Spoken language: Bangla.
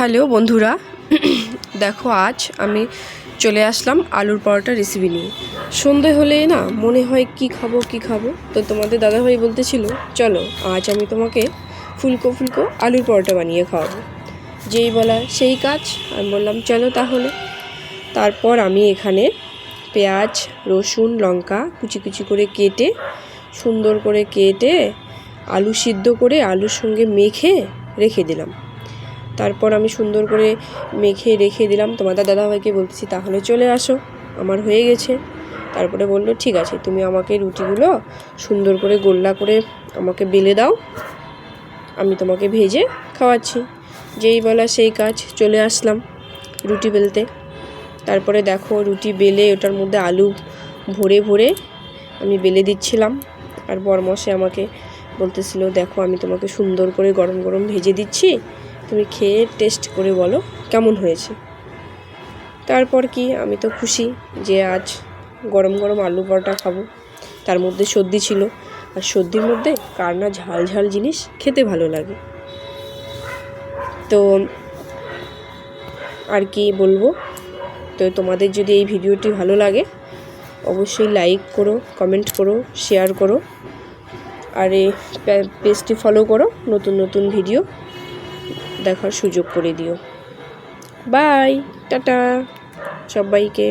হ্যালো বন্ধুরা, দেখো আজ আমি চলে আসলাম আলুর পরোটা রেসিপি নিয়ে। সন্ধে হলেই না মনে হয় কি খাবো, তো তোমাদের দাদাভাই বলতেছিল চলো আজ আমি তোমাকে ফুলকো আলুর পরোটা বানিয়ে খাওয়াবো। যেই বলা সেই কাজ, আমি বললাম চলো তাহলে। তারপর আমি এখানে পেঁয়াজ, রসুন, লঙ্কা কুচি করে কেটে সুন্দর করে আলু সিদ্ধ করে আলুর সঙ্গে মেখে রেখে দিলাম। তারপর আমি সুন্দর করে মেখে রেখে দিলাম। তোমাদের দাদাভাইকে বলতেছি তাহলে চলে আসো, আমার হয়ে গেছে। তারপরে বললো ঠিক আছে, তুমি আমাকে রুটিগুলো সুন্দর করে গোল্লা করে আমাকে বেলে দাও, আমি তোমাকে ভেজে খাওয়াচ্ছি। যেই বলা সেই কাজ, চলে আসলাম রুটি বেলতে। তারপরে দেখো রুটি বেলে ওটার মধ্যে আলু ভরে আমি বেলে দিচ্ছিলাম। আর বরমশাই আমাকে বলতেছিল দেখো আমি তোমাকে সুন্দর করে গরম ভেজে দিচ্ছি, তুমি খেয়ে টেস্ট করে বলো কেমন হয়েছে। তারপর কি আমি তো খুশি যে আজ গরম আলু পরোটা খাবো। তার মধ্যে সর্দি ছিল, আর সর্দির মধ্যে কার না ঝাল জিনিস খেতে ভালো লাগে। তো আর কি বলবো, তো তোমাদের যদি এই ভিডিওটি ভালো লাগে অবশ্যই লাইক করো, কমেন্ট করো, শেয়ার করো, আর এই পেজটি ফলো করো, নতুন ভিডিও দেখার সুযোগ করে দিও। বাই, টাটা সবাইকে।